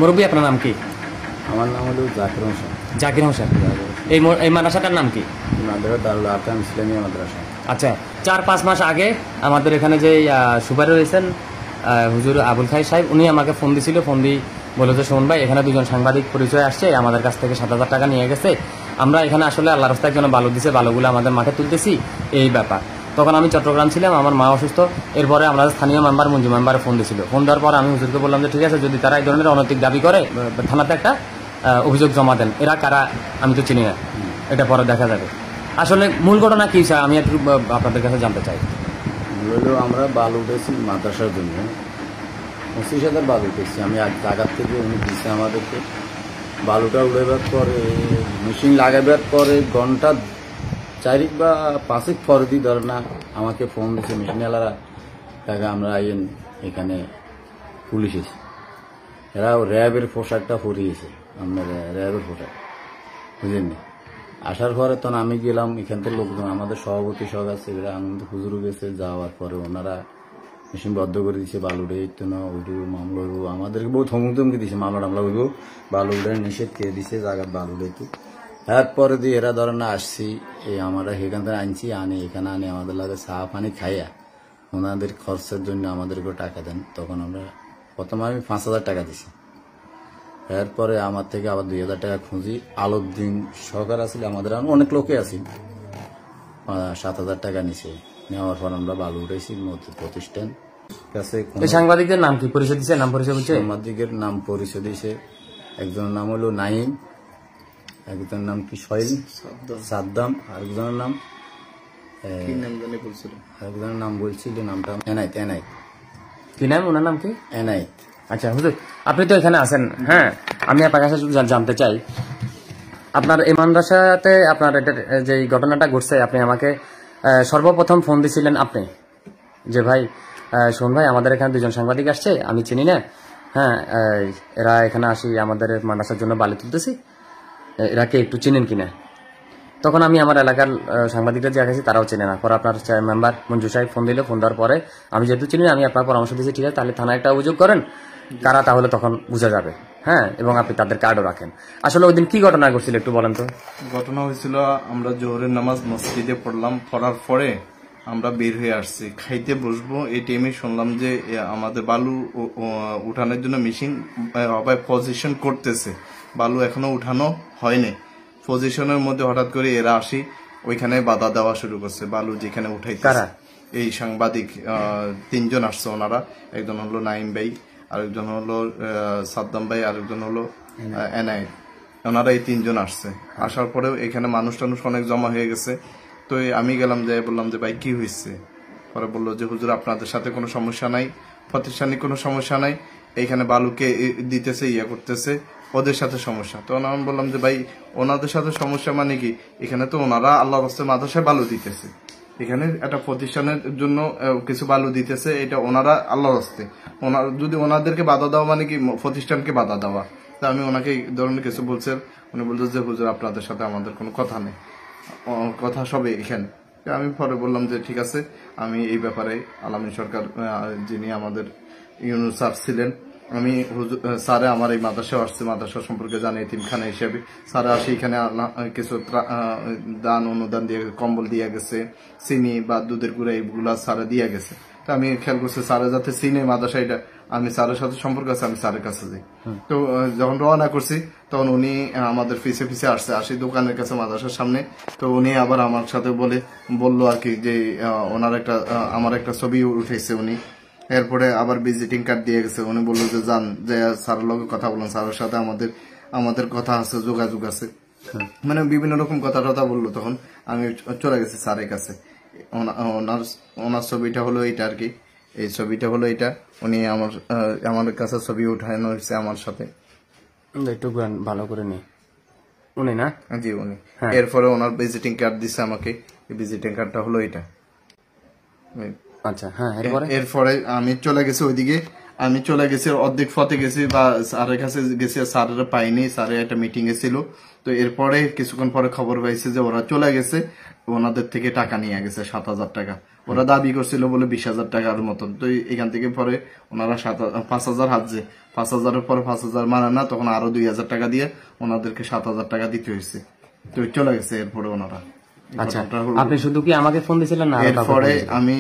মুরব্বী, আপনার নাম কি? আমার নাম হলো জাকির হোসেন। জাকির হোসেন। এই মাদ্রাসাটার নাম কি? মাদ্রাসা দারুল আরকাম ইসলামিয়া মাদ্রাসা। আচ্ছা, 4-5 মাস আগে আমাদের এখানে যে সুপারি রয়েছেন হুজুর আবুল খাই সাহেব, উনি আমাকে ফোন দিছিল। ফোন দিয়ে বলে যে, শোন ভাই, এখানে 2জন সাংবাদিক পরিচয় আসছে, আমাদের কাছ থেকে 7,000 টাকা নিয়ে গেছে। আমরা এখানে আসলে আল্লাহ রাস্তায় একজন বালু দিছে, বালুগুলো আমাদের মাঠে তুলতেছি, এই ব্যাপার। তখন আমি চট্টগ্রাম ছিলাম, আমার মা অসুস্থ। এরপরে আমরা স্থানীয় মেম্বার মঞ্জু মেম্বারে ফোন দিয়েছিল। ফোন দেওয়ার পর আমি হুজুরকে বললাম যে ঠিক আছে, যদি তারা এই ধরনের অনৈতিক দাবি করে থানাতে একটা অভিযোগ জমা দেন। এরা কারা আমি তো চিনি না, এটা পরে দেখা যাবে। আসলে মূল ঘটনা কি স্যার, আমি একটু আপনাদের কাছে জানতে চাই। হলো আমরা বালু উঠেছি মাদ্রাসার জন্য, 25,000 বালু উঠেছি আমি জায়গার থেকে। উনি দিচ্ছে আমাদেরকে বালুটা উড়াবার পরে, মেশিন লাগাবার পরে ঘন্টা 4 বা 5 পরে দিয়ে ধরে না আমাকে ফোন দিচ্ছে মেশিনওয়ালারা, টাকা আমরা আইন এখানে পুলিশ এসে। এরা র্যাবের পোশাকটা পরিয়েছে, আপনার র্যাবের পোশাক, বুঝলেন। আসার পরে তখন আমি গেলাম, এখান থেকে লোকজন আমাদের সভাপতি সহ আছে, এরা আনন্দ হুজুরও গেছে। যাওয়ার পরে ওনারা মেশিন বদ্ধ করে দিচ্ছে, বালু উঠে তো না উঠবো, মামলা হইব, আমাদেরকে বহু থমকি দিচ্ছে, মামলা টামলা হইব, বালু উঠে নিষেধ করে দিচ্ছে, জায়গার বালু উঠে। এরপরে দিয়ে এরা ধরে না আসছি, এই আমরা এখান থেকে আনছি, আনি এখানে আনি আমাদের লাগে চা পানি খাইয়া ওনাদের খরচের জন্য আমাদেরকে টাকা দেন। তখন আমরা প্রথমে আমি 5,000 টাকা দিছি। এরপরে আমার থেকে আবার 2,000 টাকা খুঁজি। আলুদ্দিন সরকার আসলে আমাদের অনেক লোকে আছি, 7,000 টাকা নিছে। নেওয়ার পর আমরা বালু উঠেছি প্রতিষ্ঠান কাছে। সাংবাদিকদের নাম কি পরিচয় দিচ্ছে? নাম পরিচয় বলছে? সাংবাদিকের নাম পরিচয় দিয়েছে, একজনের নাম হলো নাইম, একজনের নাম কি সোহেল সাদ্দাম, আরেকজনের নাম আরেকজনের নাম বলছিল, নামটা এনায়েত। কি নাম ওনার নাম কি? এনায়েত। আচ্ছা হুজুর, আপনি তো এখানে আছেন, হ্যাঁ, আমি আপনার কাছে জানতে চাই, আপনার এই মাদ্রাসাতে আপনার এটা যে ঘটনাটা ঘটছে, আপনি আমাকে সর্বপ্রথম ফোন দিছিলেন আপনি, যে ভাই শোন ভাই, আমাদের এখানে 2জন সাংবাদিক আসছে, আমি চিনি না, হ্যাঁ, এরা এখানে আসি আমাদের মাদ্রাসার জন্য বালি তুলতেছি, এরাকে একটু চিনেন কিনা। তখন আমি আমার এলাকার সাংবাদিকরা যে গেছি তারাও চেনে না। পরে আপনার মেম্বার মঞ্জু সাহেব ফোন দিল। ফোন দেওয়ার পরে আমি যেহেতু চিনি, আমি আপনার পরামর্শ দিয়েছি, ঠিক আছে তাহলে থানায় একটা অভিযোগ করেন, কারা, তাহলে তখন বোঝা যাবে, হ্যাঁ, এবং আপনি তাদের কার্ডও রাখেন। আসলে ওই দিন কি ঘটনা ঘটছিল একটু বলেন তো। ঘটনা হয়েছিল, আমরা জোহরের নামাজ মসজিদে পড়লাম, পড়ার পরে আমরা বের হয়ে আসছি, খাইতে বসবো। এই টাইমে শুনলাম যে আমাদের বালু উঠানোর জন্য মেশিন পজিশন করতেছে, বালু এখনো উঠানো হয়নি। পজিশনের মধ্যে হঠাৎ করে এরা আসি, ওইখানে বাধা দেওয়া শুরু করছে, বালু যেখানে উঠাইতেছে। এই সাংবাদিক 3জন আসছে, ওনারা, একজন হলো নাইম ভাই, আরেকজন হলো সাদ্দাম ভাই, আরেকজন হলো এনায়েত। ওনারা এই 3জন আসছে। আসার পরেও এখানে মানুষ টানুষ অনেক জমা হয়ে গেছে। তো আমি গেলাম, যাই বললাম যে ভাই কি হয়েছে। পরে বললো যে হুজুর আপনাদের সাথে কোনো সমস্যা নাই, প্রতিষ্ঠানিক কোনো সমস্যা নাই, এইখানে বালুকে দিতেছে, করতেছে, ওদের সাথে সমস্যা। তখন আমি বললাম যে ভাই ওনাদের সাথে সমস্যা মানে কি, এখানে তো ওনারা আল্লাহর রাস্তায় মাদ্রাসায় বালু দিতেছে, এখানে একটা প্রতিষ্ঠানের জন্য কিছু বালু দিতেছে, এটা ওনারা আল্লাহর রাস্তায়, যদি ওনাদেরকে বাধা দেওয়া মানে কি প্রতিষ্ঠানকে বাধা দেওয়া। তা আমি ওনাকে এই ধরনের কিছু বলছে, উনি বলছে যে হুজুর আপনাদের সাথে আমাদের কোনো কথা নেই, কথা সবে এখানে। আমি পরে বললাম যে ঠিক আছে, আমি এই ব্যাপারে আলামিন সরকার যিনি আমাদের ইউনুস স্যার ছিলেন, আমি স্যারে আমার এই মাদ্রাসা আসছে, মাদ্রাসা সম্পর্কে জানি এতিমখানা হিসেবে, স্যারে আসে এখানে কিছু দান অনুদান দিয়ে, কম্বল দিয়ে গেছে, চিনি বা দুধের গুঁড়া এইগুলা স্যারে দিয়ে গেছে। তো আমি খেয়াল করছি স্যারে যাতে চিনে মাদ্রাসা, এটা আমি স্যারের সাথে সম্পর্ক আছে, আমি স্যারের কাছে যাই। তো যখন রওনা করছি তখন উনি আমাদের পিছে আসছে, আসি দোকানের কাছে মাদ্রাসার সামনে। তো উনি আবার আমার সাথে বললো আর কি যে আমার একটা ছবি উঠেছে উনি। এরপরে আবার ভিজিটিং কার্ড দিয়ে গেছে, উনি বললো যে যান, যে স্যারের লগে কথা বলুন, স্যারের সাথে আমাদের কথা আছে, যোগাযোগ আছে, মানে বিভিন্ন রকম কথা টথা বললো। তখন আমি চলে গেছি স্যারের কাছে। ওনার ছবিটা হলো এইটা আর কি, এই ছবিটা হলো এটা। উনি আমার কাছে ছবি উঠানো হয়েছে আমার সাথে, একটু ভালো করে নি উনি না? জি উনি। এরপরে ওনার ভিজিটিং কার্ড দিছে আমাকে, ভিজিটিং কার্ডটা হলো এটা। আচ্ছা, হ্যাঁ। এরপরে আমি চলে গেছি ওইদিকে, আমি চলে গেছি অর্ধেক পথে গেছি, বা স্যারের কাছে গেছি, স্যারের পাইনি, স্যারের একটা মিটিং এ ছিল। তো এরপরে কিছুক্ষণ পরে খবর পাইছে যে ওরা চলে গেছে, ওনাদের থেকে টাকা নিয়ে গেছে 7,000 টাকা। ওরা দাবি করছিল বলে 20,000 টাকার মতন। তো এখান থেকে পরে ওনারা 5,000 হাজছে, 5,000-এর পরে 5,000 মানে না, তখন আরো 2,000 টাকা দিয়ে ওনাদেরকে 7,000 টাকা দিতে হয়েছে। তো চলে গেছে এরপরে ওনারা। আচ্ছা, আপনি শুধু কি আমাকে ফোন দিয়েছিলেন না? এরপরে আমি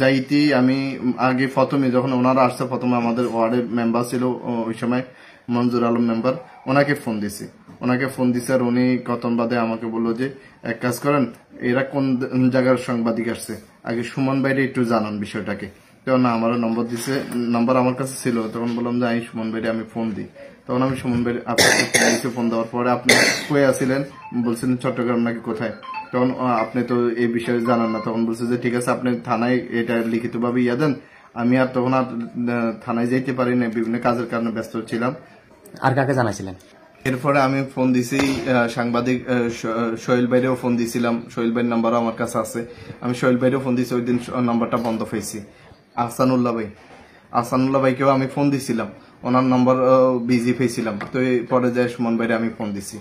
যাইতেই আমি আগে প্রথমে যখন ওনারা আসছে, প্রথমে আমাদের ওয়ার্ডের মেম্বার ছিল ওই সময় মঞ্জুর আলম মেম্বার, ওনাকে ফোন দিছি। আর উনি কতক্ষণ বাদে আমাকে বললো যে এক কাজ করেন, এরা কোন জায়গার সাংবাদিক আসছে, আগে সুমন ভাইরে একটু জানান বিষয়টাকে। তখন আমারও নম্বর দিছে, নম্বর আমার কাছে ছিল। তখন বললাম যে আমি সুমন ভাইরে আমি ফোন দিই। তখন আমি সুমন ভাই আপনাকে ফোন দেওয়ার পরে আপনি কয়ে আসছিলেন, বলছিলেন চট্টগ্রাম নাকি কোথায়। তখন আপনি তো এই বিষয়ে জানান না। তখন বলছে যে ঠিক আছে, আপনি থানায় এটা লিখিতভাবে ইয়া দেন। আমি আর তখন আর থানায় যাইতে পারি না, বিভিন্ন কাজের কারণে ব্যস্ত ছিলাম। আর কাকে জানাইছিলেন? এরপরে আমি ফোন দিছি সাংবাদিক সোহেল ভাইরেও ফোন দিছিলাম। সোহেল ভাইয়ের নাম্বারও আমার কাছে আছে। আমি সোহেল ভাইরেও ফোন দিছি, ওই দিন নাম্বারটা বন্ধ পেয়েছি। আহসানুল্লাহ ভাইকেও আমি ফোন দিছিলাম, ওনার নাম্বার বিজি পেয়েছিলাম। তো পরে যায় সুমন ভাইরে আমি ফোন দিছি।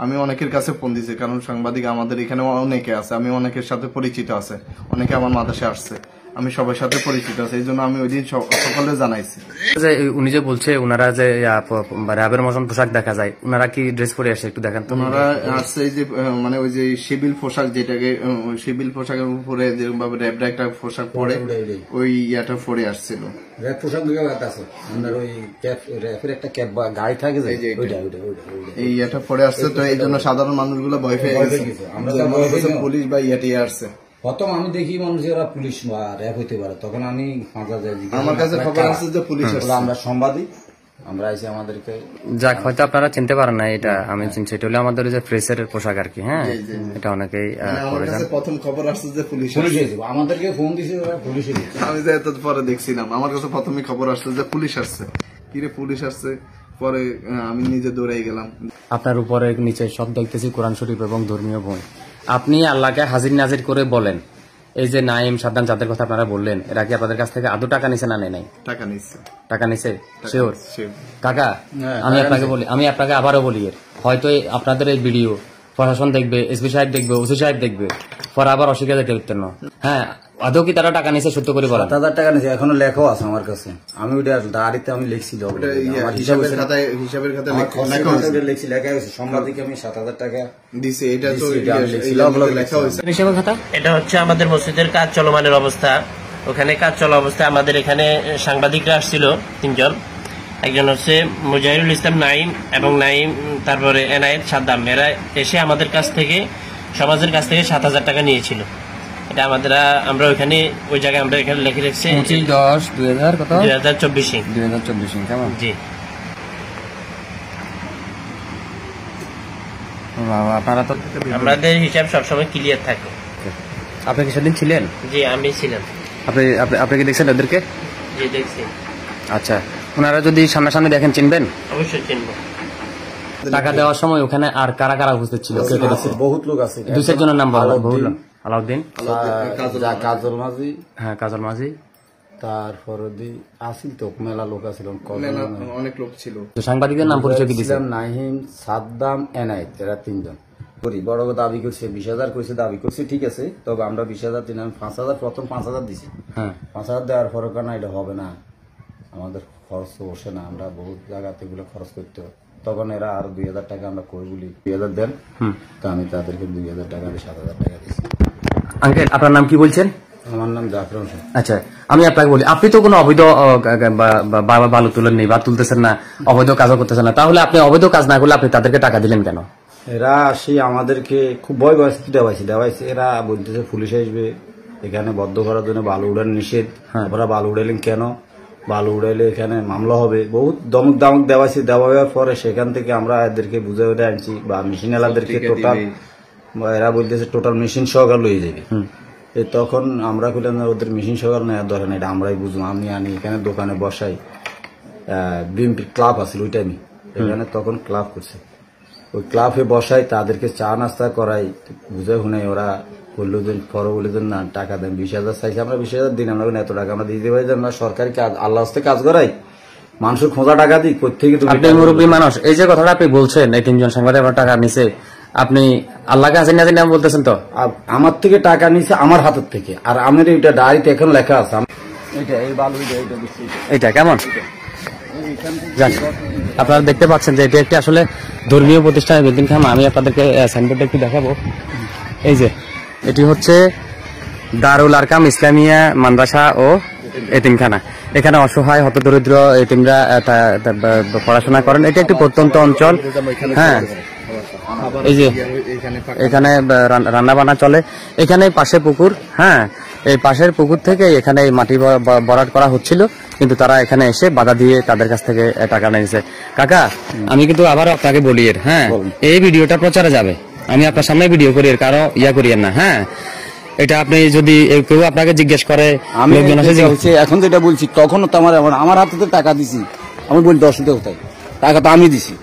আমি অনেকের কাছে ফোন দিছি, কারণ সাংবাদিক আমাদের এখানে অনেকে আছে, আমি অনেকের সাথে পরিচিত আছে, অনেকে আমার মাদ্রাসায় আসছে, আমি সবার সাথে পরিচিত আছে। এই জন্য আমি ওই দিন সকলে জানাইছি। উনি যে বলছে ওনারা যে র্যাবের মতন পোশাক দেখা যায়, ওনারা কি ড্রেস পরে আসে একটু দেখান তো। ওনারা আসছে যে মানে ওই যে সিভিল পোশাক, যেটাকে সিভিল পোশাকের উপরে যেরকম ভাবে র্যাবরা একটা পোশাক পরে, ওই ইয়াটা পরে আসছিল। র্যাব পোশাক আছে, ওই র্যাবের একটা ক্যাপ বা গায়ে থাকে, এই ইয়াটা পরে আসছে। তো এই জন্য সাধারণ মানুষগুলো ভয় পেয়ে গেছে, পুলিশ বা ইয়াটি আসছে। প্রথম আমি দেখি মানুষেরা পুলিশ বা র্যাব হইতে পারে, তখন আমি আমার কাছে খবর আসছে যে পুলিশ আসছে। আমরা সাংবাদিক, আমরা এসে আমাদেরকে যাক, হয়তো আপনারা চিনতে পারেন না, এটা আমি চিনছি। এটা হলো আমাদের যে প্রেসের পোশাক আর কি। হ্যাঁ, এটা অনেকেই আমার কাছে প্রথম খবর আসছে যে পুলিশ আমাদেরকে ফোন দিয়েছে, পুলিশে। আমি যে এত পরে দেখছিলাম, আমার কাছে প্রথমে খবর আসছে যে পুলিশ আসছে। কিরে পুলিশ আসছে, পরে আমি নিজে দৌড়াই গেলাম। আপনার উপরে নিচে সব দেখতেছি কোরআন শরীফ এবং ধর্মীয় বই। আপনি আল্লাহকে হাজির নাজির করে বলেন, এই যে নাইম সাদ্দাম যাদের কথা আপনারা বললেন, এরা কি আপনাদের কাছ থেকে আদৌ টাকা নিছে না নেই? টাকা নিছে শিওর? কাকা, আমি আপনাকে আবারও বলি, হয়তো আপনাদের এই ভিডিও প্রশাসন দেখবে, এসপি সাহেব দেখবে, ওসি সাহেব দেখবে, পরে আবার অস্বীকার দিতে পারতেন না। হ্যাঁ, আদৌ কি তারা টাকা নিছে? সত্য করে বলেন। 7,000 টাকা নিছে, এখনো লেখাও আছে আমার কাছে। আমি ওইটা দাঁড়িতে আমি লিখছি, হিসাবের খাতায় লিখছি, লেখা হয়েছে সাংবাদিক আমি 7,000 টাকা দিছি। এটা তো লেখা হয়েছে। এটা হচ্ছে আমাদের মসজিদের কাজ চলমানের অবস্থা। ওখানে কাজ চলা অবস্থায় আমাদের এখানে সাংবাদিকরা আসছিল 3 জন। একজন হচ্ছে মুজাহিরুল ইসলাম নাইম এবং নাইম, তারপরে এনায়েত সাদ্দাম। এরা এসে আমাদের কাছ থেকে, সমাজের কাছ থেকে 7,000 টাকা নিয়েছিল। এটা আমরা ওইখানে ওই জায়গায় আমরা এখানে লিখে রেখেছি 25/10/2024 কেমন? জি। আপনারা তো, আমাদের হিসাব সবসময় ক্লিয়ার থাকে। আপনি কি সেদিন ছিলেন? জি, আমি ছিলাম। আপনি কি দেখছেন ওদেরকে? জি, দেখছি। আচ্ছা, ওনারা যদি সামনাসামনি দেখেন চিনবেন? অবশ্যই চিনবো। টাকা দেওয়ার সময় ওখানে আর কারা কারা উপস্থিত ছিল? বহুত লোক আছে, 2-4 জনের নাম বলুন। আলাউদ্দিন, কাজল মাঝি, হ্যাঁ কাজল মাঝি, তারপরে আসিল তো মেলা লোক আছিল, অনেক লোক ছিল। সাংবাদিকদের নাম পরিচয় কি দিয়েছেন? নাহিম, সাদ্দাম, এনায়েত, এরা 3 জন। বড় দাবি করছে 20,000 কইছে, দাবি করছে ঠিক আছে, তবে আমরা 20,000 দিন, আমি 5,000 প্রথম 5,000 দিছি। হ্যাঁ, 5,000 দেওয়ার পরে না এটা হবে না, আমাদের খরচ বসে না, আমরা বহুত জায়গাতে এগুলো খরচ করতে হবে। তখন এরা আরো 2,000 টাকা আমরা কই বলি 2,000 দেন, তো আমি তাদেরকে 2,000 টাকা দিয়ে 7,000 টাকা দিচ্ছি। আঙ্কেল, আপনার নাম কি বলছেন? আমার নাম জাফর হোসেন। আচ্ছা, আমি আপনাকে বলি, আপনি তো কোনো অবৈধ বালু তুলেননি বা তুলতেছেন না, অবৈধ কাজও করতেছেন না, তাহলে আপনি অবৈধ কাজ না করলে আপনি তাদেরকে টাকা দিলেন কেন? এরা আসি আমাদেরকে খুব ভয় দেওয়াইছে। এরা বলতেছে পুলিশ আসবে এখানে বদ্ধ করার জন্য, বালু উড়ানো নিষেধ। আপনারা বালু উড়াইলেন কেন? বালু উড়াইলে এখানে মামলা হবে, বহুত দমক দামক দেওয়াইছে। দেওয়ার পরে সেখান থেকে আমরা এদেরকে বুঝে আনছি, বা মেশিন এলাদেরকে টোটাল, এরা বলতেছে টোটাল মেশিন সহকার লয়ে যাবে। তখন আমরা বললাম ওদের মেশিন সহকার নেওয়ার দরকার নেই, এটা আমরাই বুঝবো, আমি আনি এখানে দোকানে বসাই। বিএমপি ক্লাব আছে ওই টাইমে, এখানে তখন ক্লাব করছে, ওই ক্লাবে বসাই, তাদেরকে চা নাস্তা করাই, বুঝে শুনে ওরা বললো যে পরে বলে যে না টাকা দেন, 20,000 চাইছে, আমরা 20,000 দিন, আমরা এত টাকা আমরা দিতে পারি, আমরা সরকারি কাজ আল্লাহ হস্তে কাজ করাই, মানুষের খোঁজা টাকা দিই কোথেকে। আপনি মুরব্বী মানুষ, এই যে কথাটা আপনি বলছেন, এই 3 জন সাংবাদিক টাকা নিছে, আপনি আল্লাহকে হাসিনা হাসিনা বলতেছেন তো? আর আমার থেকে টাকা নিছে আমার হাতের থেকে, আর আমার এটা ডায়েরিতে এখন লেখা আছে। এটা এই বালু এটা দিচ্ছি। এটা কেমন জান, আপনারা দেখতে পাচ্ছেন যে এটি একটি আসলে ধর্মীয় প্রতিষ্ঠান এতিমখানা। আমি আপনাদেরকে সাইনবোর্ডটা একটু দেখাবো। এই যে এটি হচ্ছে দারুল আরকাম ইসলামিয়া মাদ্রাসা ও এতিমখানা। এখানে অসহায় হতদরিদ্র এতিমরা পড়াশোনা করেন। এটি একটি প্রত্যন্ত অঞ্চল। হ্যাঁ, এই যে এখানে রান্না বান্না চলে। এখানে পাশে পুকুর। হ্যাঁ, এই পাশের পুকুর থেকে এখানে মাটি ভরাট করা হচ্ছিল, কিন্তু তারা এখানে এসে বাধা দিয়ে তাদের কাছ থেকে টাকা নিয়েছে। কাকা, আমি কিন্তু আবারও আপনাকে বলি, হ্যাঁ, এই ভিডিওটা প্রচারে যাবে। আমি আপনার সামনে ভিডিও করি, কারো ইয়া করিয়েন না। হ্যাঁ, এটা আপনি যদি কেউ আপনাকে জিজ্ঞেস করে, আমি এখন যেটা বলছি, তখনও তো আমার হাতে তো টাকা দিছি। আমি বলি অসুবিধা কোথায়, টাকা তো আমি দিছি,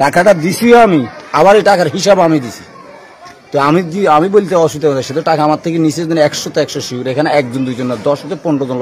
টাকাটা দিছিও আমি, আবার এই টাকার হিসাব আমি দিছি। তো আমি বলতে অসুবিধা কোথায়, সে তো টাকা আমার থেকে নিচে 100 তো 100 শিউর। এখানে 1 জন 2 জন না, 10 থেকে 15 জন